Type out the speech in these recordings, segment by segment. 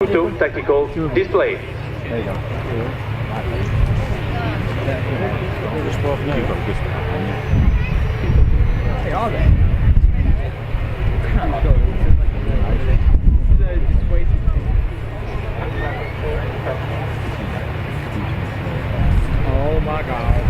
to tactical display. There you go. Hey, are they? Oh my God.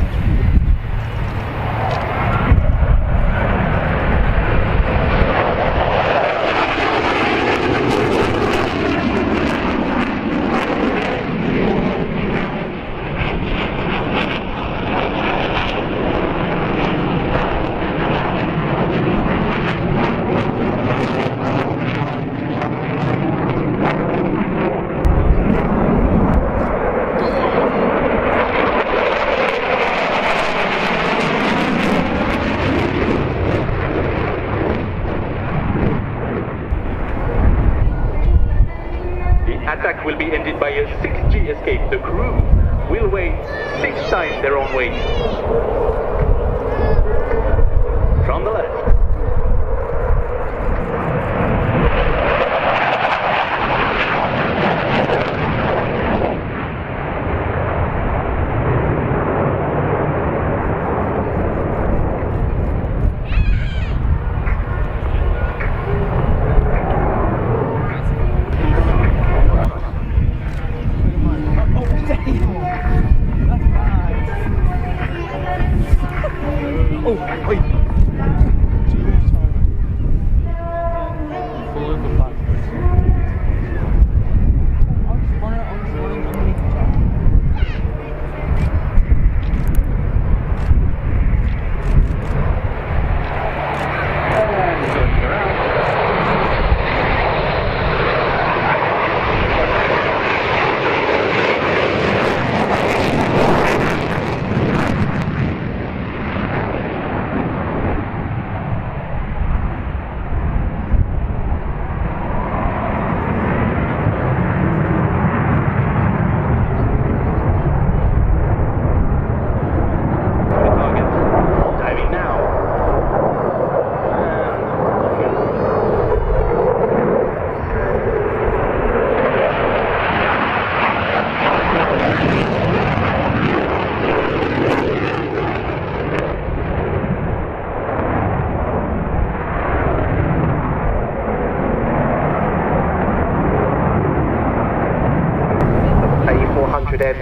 Attack will be ended by a 6G escape. The crew will weigh 6 times their own weight. From the left. Oh, wait.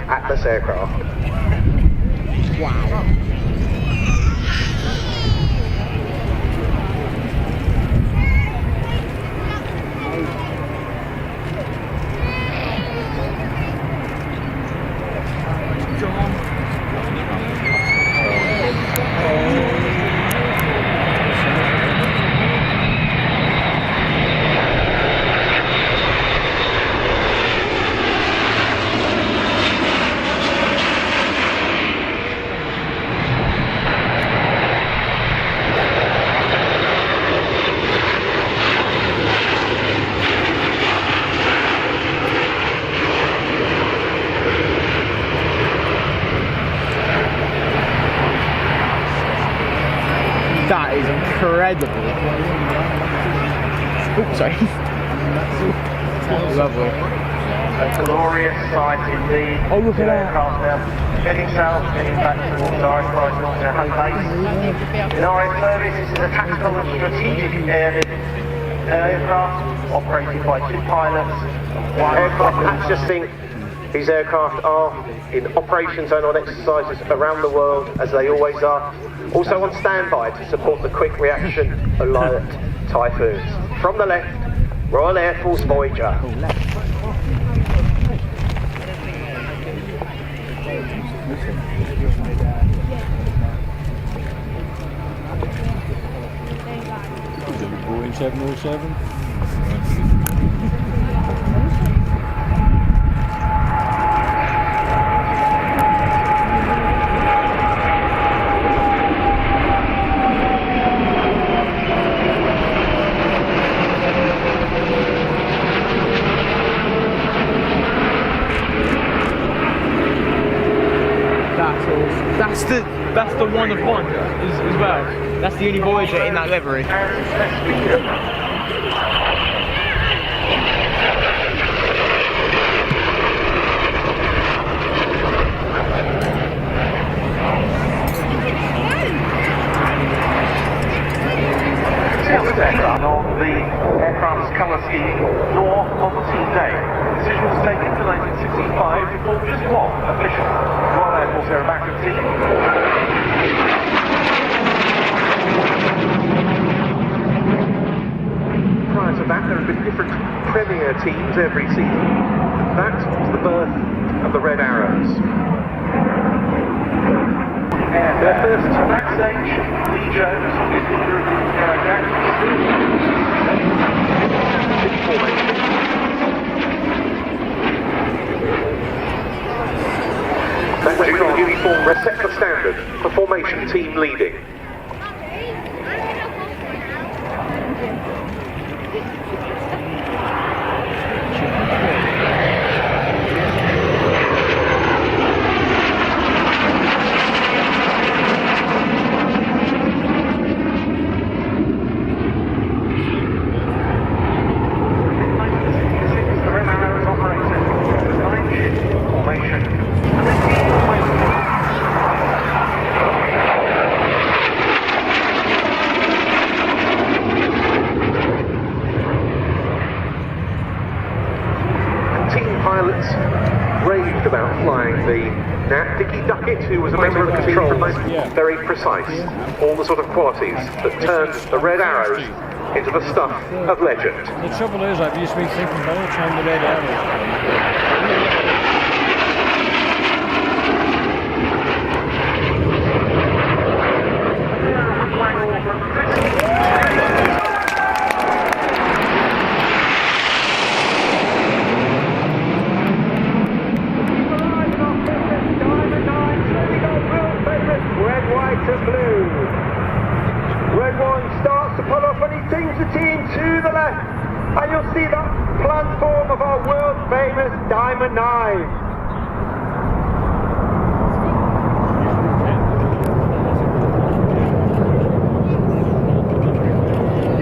Atlas aircraft. Wow. That is incredible. Oh, sorry. Lovely. A glorious sight indeed. Oh, look at that. Aircraft now heading south, heading back towards our home base. In our service, this is a tactical and strategic aircraft operated by 2 pilots. Aircraft purchasing. These aircraft are in operations and on exercises around the world, as they always are. Also on standby to support the quick reaction alert typhoons. From the left, Royal Air Force Voyager. Boeing 707. That's the one of one as well. That's the only Voyager in that livery. of the aircraft's colour scheme, nor on the team day. The decision was taken in 1965 to form just one official Royal Air Force Aerobatic team. Prior to that, there have been different Premier teams every season. That was the birth of the Red Arrows. Their first backstage, Lee Jones, leader of the Aerobatic formation. That was the uniform red sector standard for formation team leading. Pilots raved about flying the Nat. Dickie Duckett, who was a member of the control, very precise. All the sort of qualities that turned the Red Arrows into the stuff of legend. The trouble is, I've used to be thinking by the time the Red Arrows. Red 1 starts to pull off and he tings the team to the left, and you'll see that platform of our world famous Diamond 9.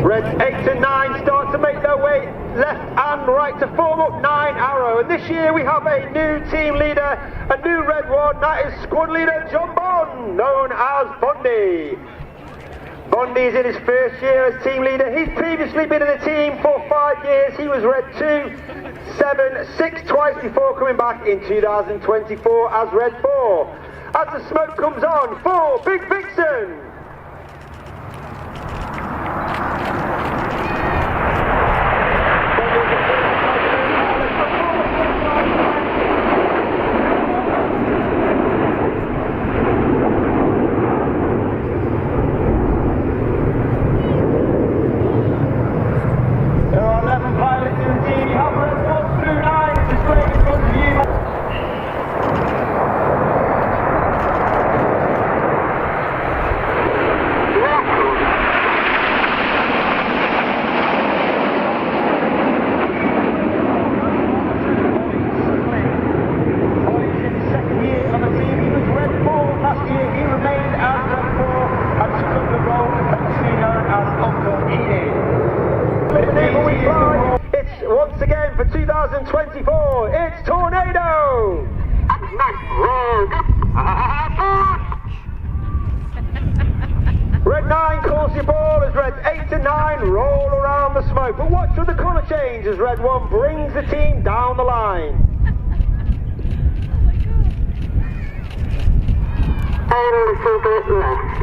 Reds 8 and 9 start to make their way left and right to form up 9 Arrow, and this year we have a new team leader, a new Red 1, that is squad leader John Bond, known as Bondy. Bondy's in his first year as team leader. He's previously been in the team for 5 years. He was Red 2, 7, 6 twice before coming back in 2024 as Red 4. As the smoke comes on for Big Vixen. Once again for 2024, it's Tornado! Red 9 calls your ball as Reds 8 and 9 roll around the smoke, but watch for the colour change as Red 1 brings the team down the line. A little bit left.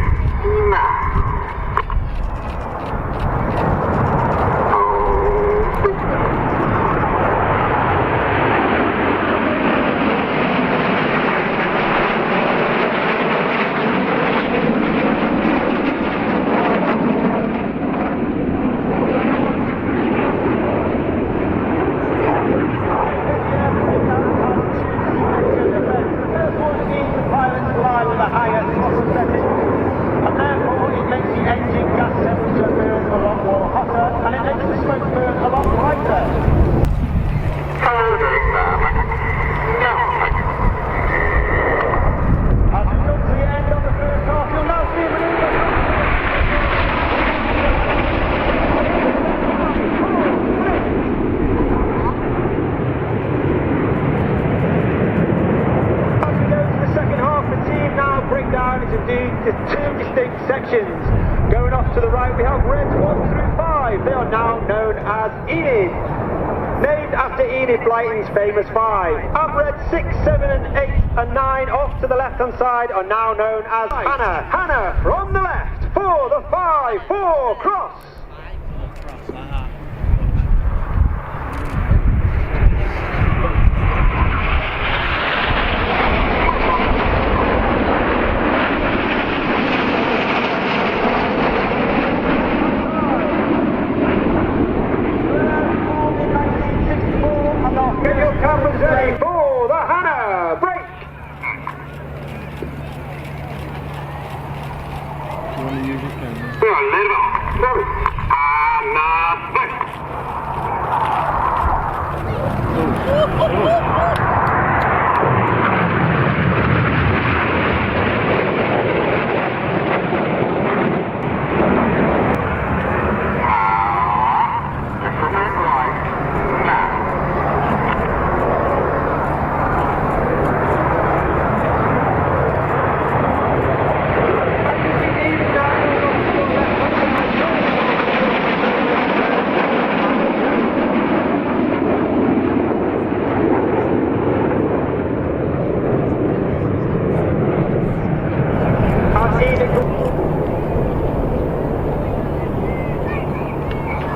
Into two distinct sections. Going off to the right, we have Reds 1 through 5. 5. They are now known as Enid. Named after Enid Blyton's famous 5. Upred 6, 7 and 8 and 9 off to the left-hand side are now known as Hannah. Hannah from the left for the 5, 4, cross. Get your cameras ready for the Hannah. Break. You want to use your camera?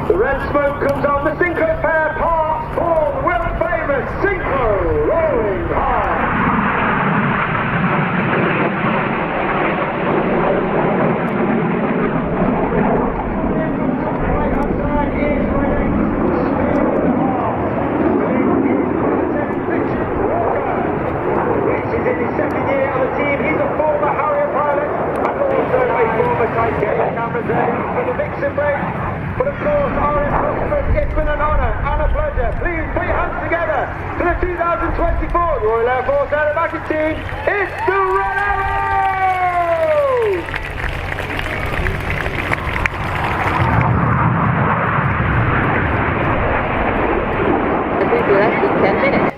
The red smoke comes on, the synchro pair parts for the world famous synchro rolling hard. Right outside is running Richard Walker. Rich is in his second year on the team. He's a former Harrier pilot and also a former Type K. Cameras ready for the Vixen break. But of course, RAF Cosford, it's been an honour and a pleasure. Please put your hands together for the 2024 Royal Air Force Aerobatic team. It's the Red Arrows! This will last 10 minutes.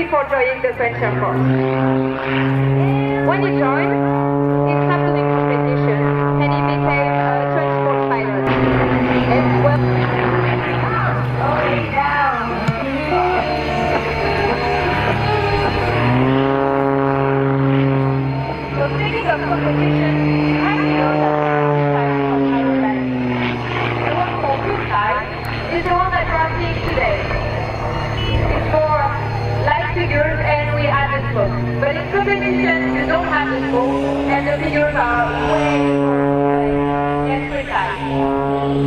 before joining the French Air Force. When he joined, he stopped doing competition and he became a transport pilot. And well, so speaking of competition, I know that Aerobatic. The one called Wartime is the one that we're seeing today. It's for light figures and we have this book. But in competition, you don't have this book and the figures are way more and precise.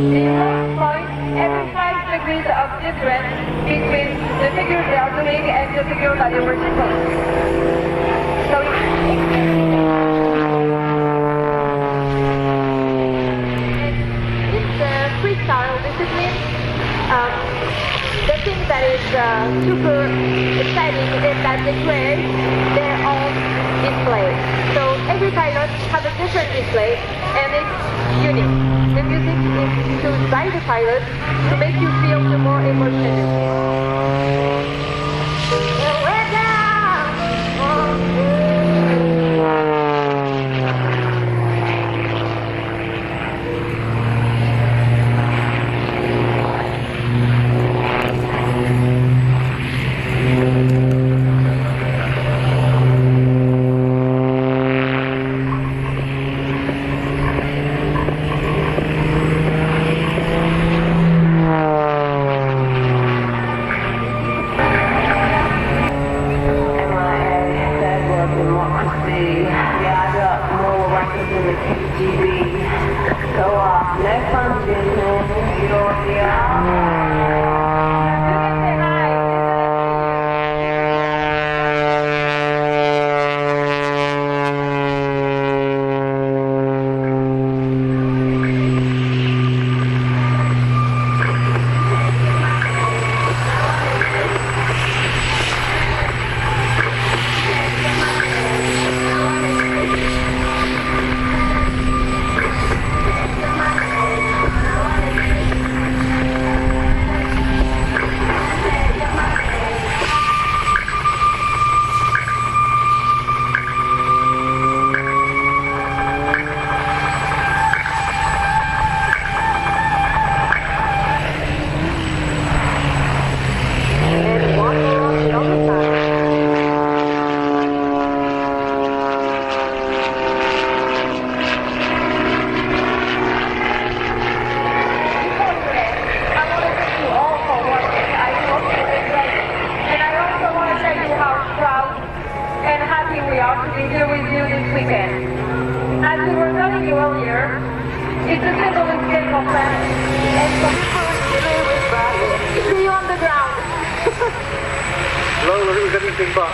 The most points every 5 degrees of difference between the figures they are doing and the figures that they were supposed to. So it's a freestyle discipline. The thing that is super exciting is that they create their own display. So every pilot has a different display and it's unique. The music is chosen by the pilot to make you feel the more emotion you feel.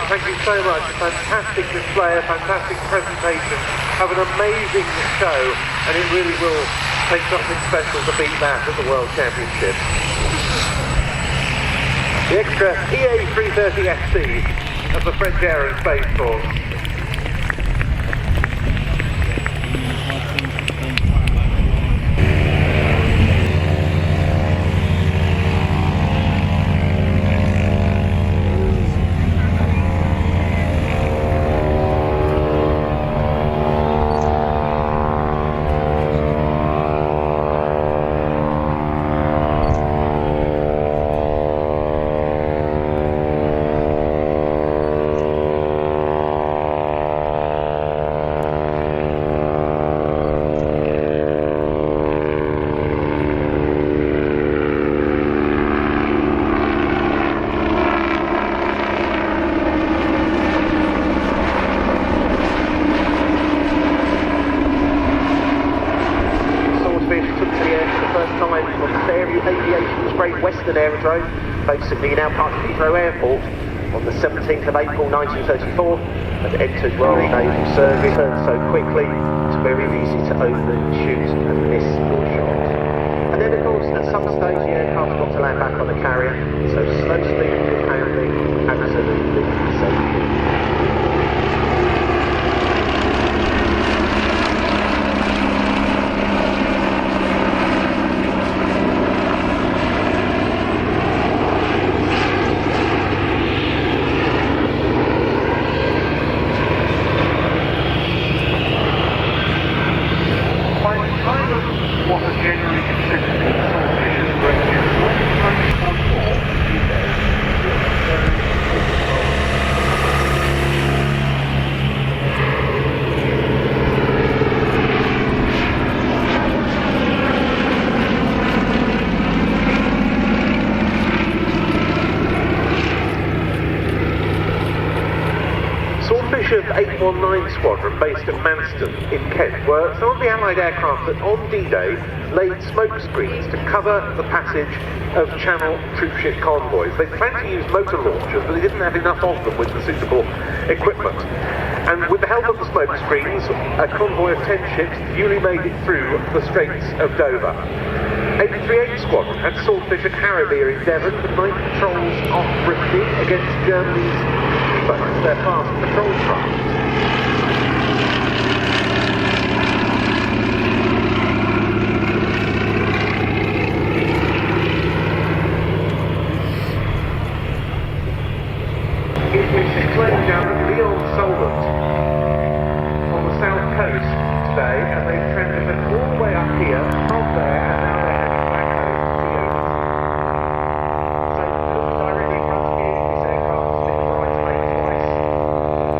Thank you so much. Fantastic display, a fantastic presentation. Have an amazing show, and it really will take something special to beat that at the World Championships. The extra EA-330FC of the French Air and Space Force. Aerodrome, basically now part of Heathrow Airport, on the 17th of April 1934, and entered Royal Naval Service. Turned so quickly, it's very easy to open, shoot and miss your shot. And then of course at some stage the aircraft got to land back on the carrier, so slow speed and handling, absolutely safe. British 819 Squadron, based at Manston in Kent, were some of the Allied aircraft that on D-Day laid smoke screens to cover the passage of Channel troopship convoys. They planned to use motor launchers, but they didn't have enough of them with the suitable equipment. And with the help of the smoke screens, a convoy of 10 ships duly made it through the Straits of Dover. 838 Squadron had Swordfish at Harrowby in Devon for night patrols off Brittany against Germany's U-boats, their fast patrol craft. It was situated down at Leon Solent on the south coast today, and they've transited all the way up here from there, and now they're heading back home to Leon. So look directly in front of you, this aircraft has been right lane twice.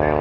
Now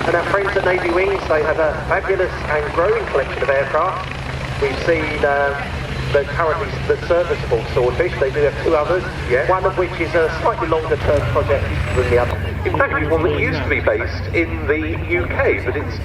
And our friends at Navy Wings, they have a fabulous and growing collection of aircraft. We've seen currently the serviceable Swordfish. They do have two others, one of which is a slightly longer term project than the other. In fact, it's one that used to be based in the UK, but it's,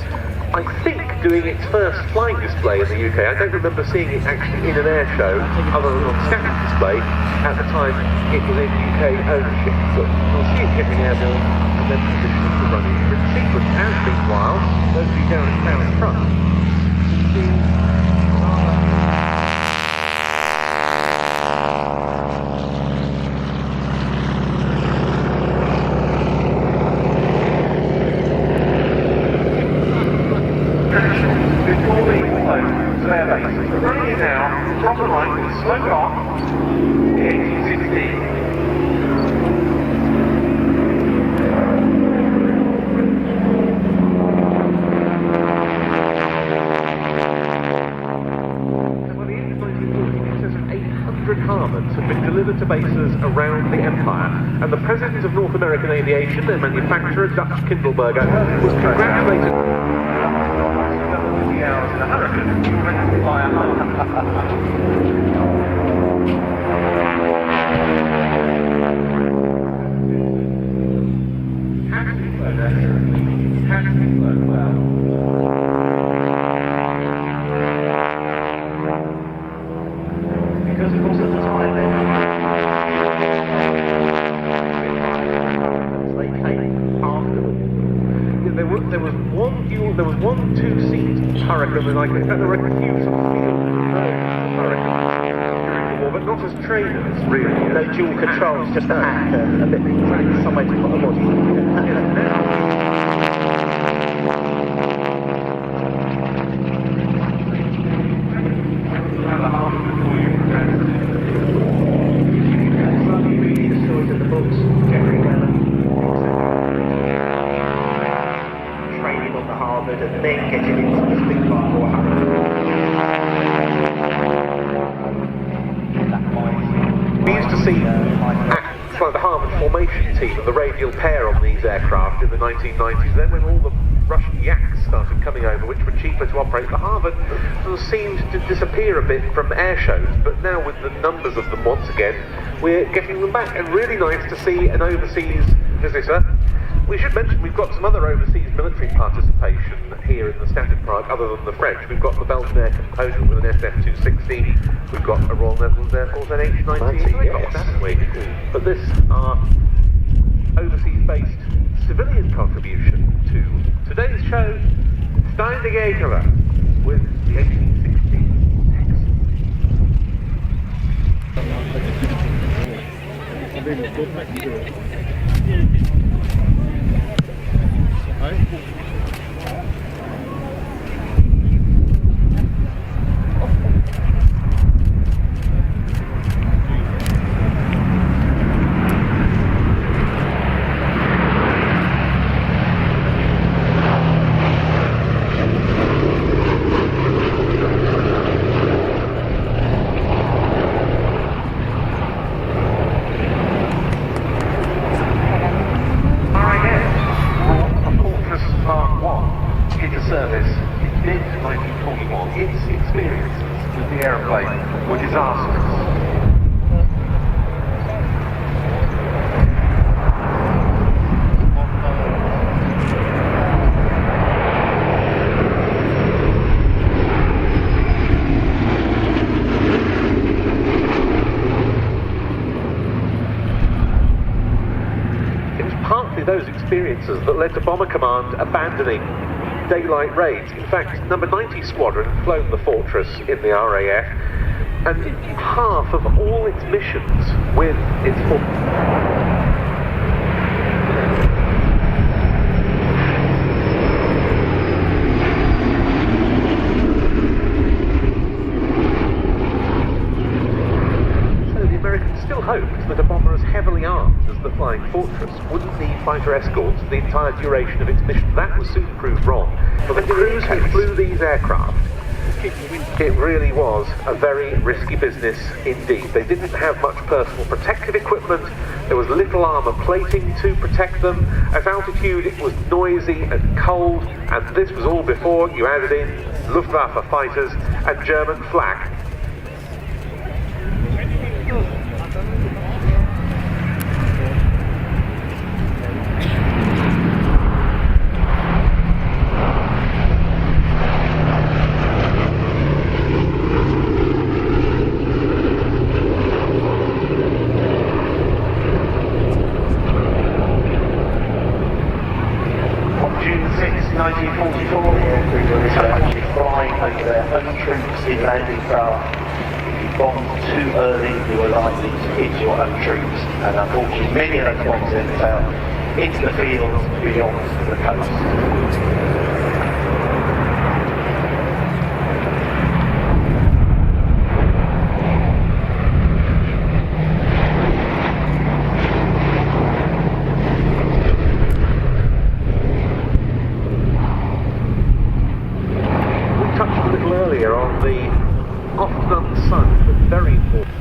I think, doing its first flying display in the UK. I don't remember seeing it actually in an air show, other than on static display, at the time it was in UK ownership. But we'll see it getting airborne and then positioning for running in sequence. And meanwhile, those of you down at Town Front see from the right, slope off, the 1816. By the end of 1940, in excess of 800 Harmans had been delivered to bases around the Empire, and the President of North American Aviation, their manufacturer, Dutch Kindleberger, was congratulated. Hours in a hurricane, you ready to fly a because it was at the time they came afterwards. There was one two-seat Hurricane, and I think there were a few sort of field Hurricanes during the war, but not as trainers, really. No dual controls, just a hack, a bit somewhere to put the body. And then getting into this big part of we used to see at like the Harvard formation team and the radial pair on these aircraft in the 1990s. Then when all the Russian yaks started coming over, which were cheaper to operate, the Harvard sort of seemed to disappear a bit from air shows. But now with the numbers of them once again, we're getting them back. And really nice to see an overseas visitor. We should mention we've got some other overseas military participation here in the Static Park, other than the French. We've got the Belgian Air Component with an SF-260. We've got a Royal Netherlands Air Force NH-90. Yes. Haven't we? But this are overseas-based civilian contribution to today's show, Stein de Geekere, with the 1860 service in mid-1941, its experiences with the aeroplane were disastrous. Those experiences that led to Bomber Command abandoning daylight raids. In fact, number 90 Squadron had flown the Fortress in the RAF, and half of all its missions with its hoped that a bomber as heavily armed as the Flying Fortress wouldn't need fighter escorts for the entire duration of its mission. That was soon proved wrong. For the crews who flew these aircraft, it really was a very risky business indeed. They didn't have much personal protective equipment, there was little armour plating to protect them. At altitude it was noisy and cold, and this was all before you added in Luftwaffe fighters and German flak. And unfortunately, many of those bombs then fell into the fields beyond the coast. We touched a little earlier on the often unsung but very important.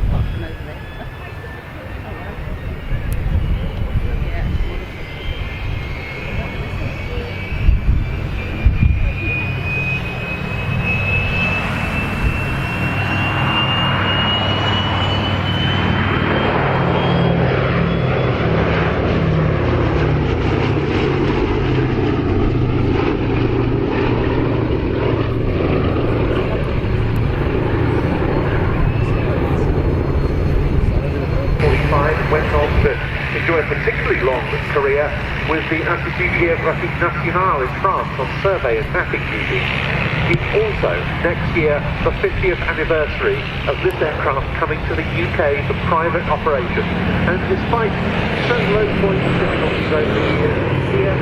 Went on to enjoy a particularly long career with the Institut Géographique National in France on survey and mapping duty. It's also next year the 50th anniversary of this aircraft coming to the UK for private operation. And despite some low points and difficulties over the years, here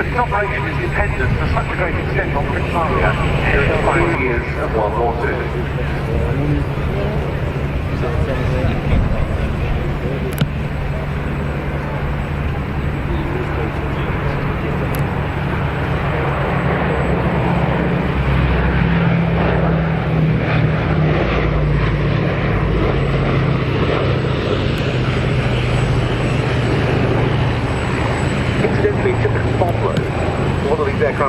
Its operation is dependent to such a great extent on Prince Maria during the 5 years of World War II.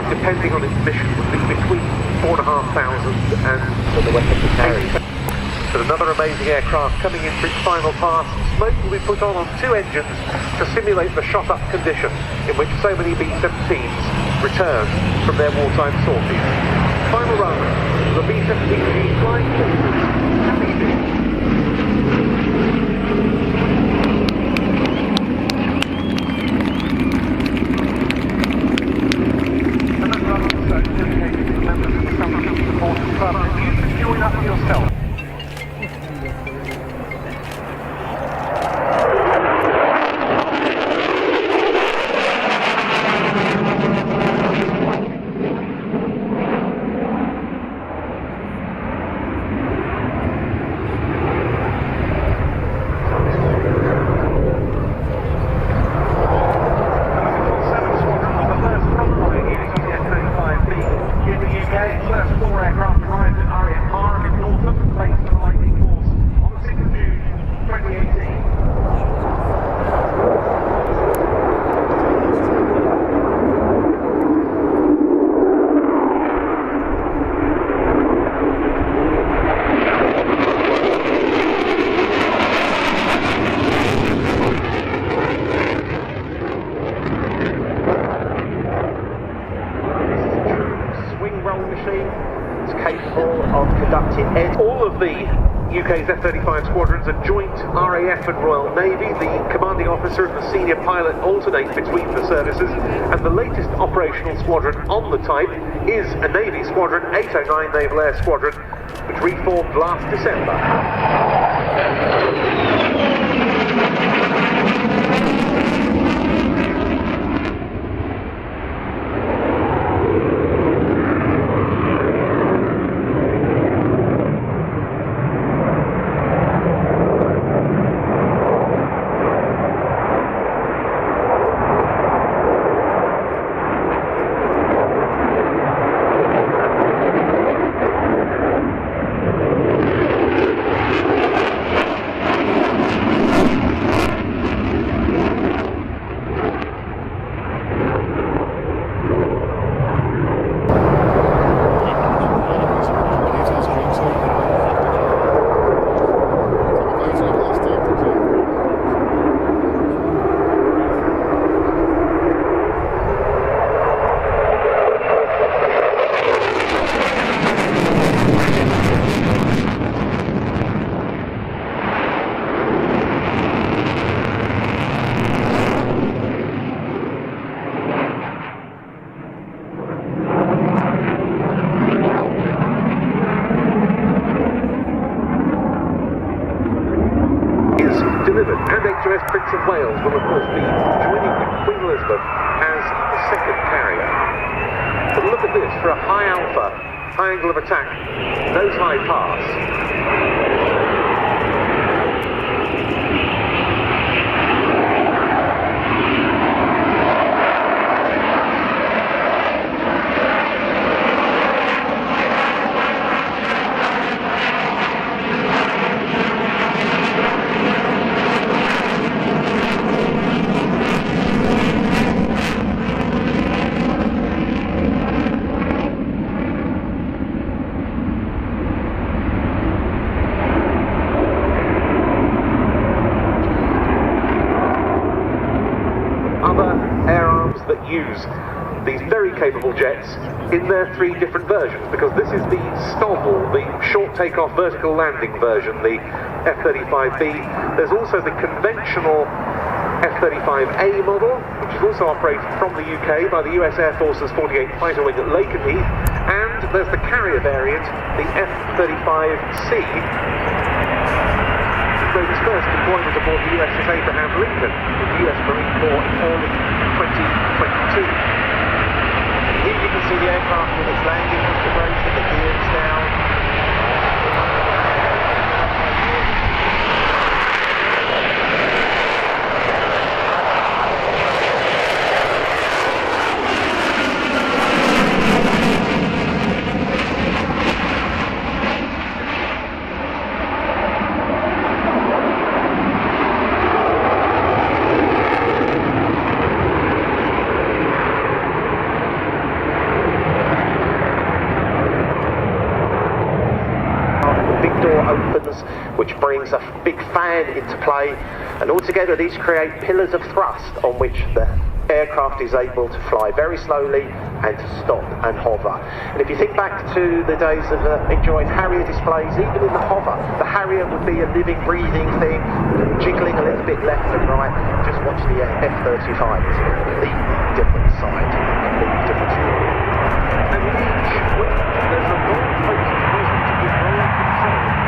aircraft, depending on its mission, would be between 4,500 and for the weapon to carry. But another amazing aircraft coming in for its final pass. Smoke will be put on 2 engines to simulate the shot-up condition in which so many B-17s return from their wartime sorties. Final run, the B-17G flying forwards. Happy day. Join up yourself. All of the UK's F-35 squadrons are joint RAF and Royal Navy. The commanding officer and the senior pilot alternate between the services, and the latest operational squadron on the type is a Navy squadron, 809 Naval Air Squadron, which reformed last December. And HMS Prince of Wales will of course be joining Queen Elizabeth as the second carrier. But look at this, for a high alpha, high angle of attack, nose high pass. Other air arms that use these very capable jets in their 3 different versions, because this is the STOVL, the short takeoff vertical landing version, the F-35B. There's also the conventional F-35A model, which is also operated from the UK by the US Air Force's 48th Fighter Wing at Lakenheath, and there's the carrier variant, the F-35C, made its first deployment aboard the USS Abraham Lincoln with the US Marine Corps in early 2022. Here you can see the aircraft with its landing configuration, the gears down. which brings a big fan into play, and altogether these create pillars of thrust on which the aircraft is able to fly very slowly and to stop and hover. And if you think back to the days of enjoying Harrier displays, even in the hover, the Harrier would be a living, breathing thing, jiggling a little bit left and right. Just watch the F-35, it's a completely different side, completely different story. And with each wing, there's a more focused presence to give more control.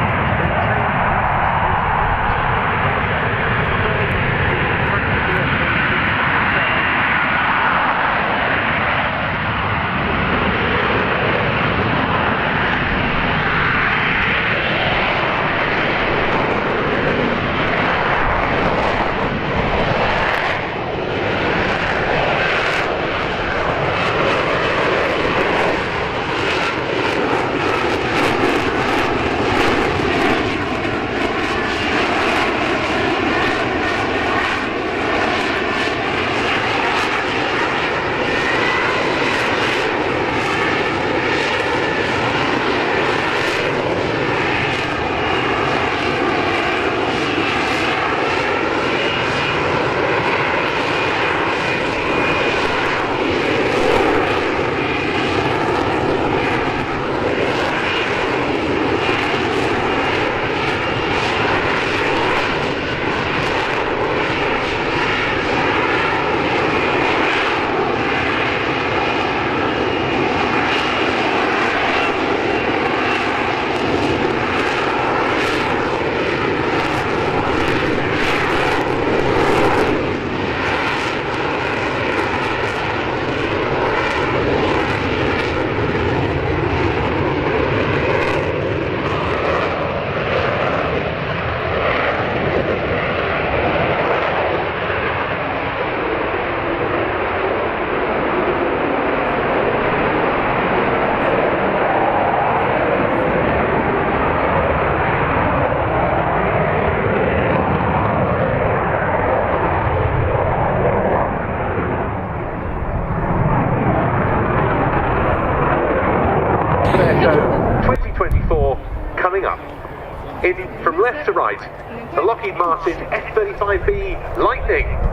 Airshow 2024 coming up. From left to right, the Lockheed Martin F-35B Lightning.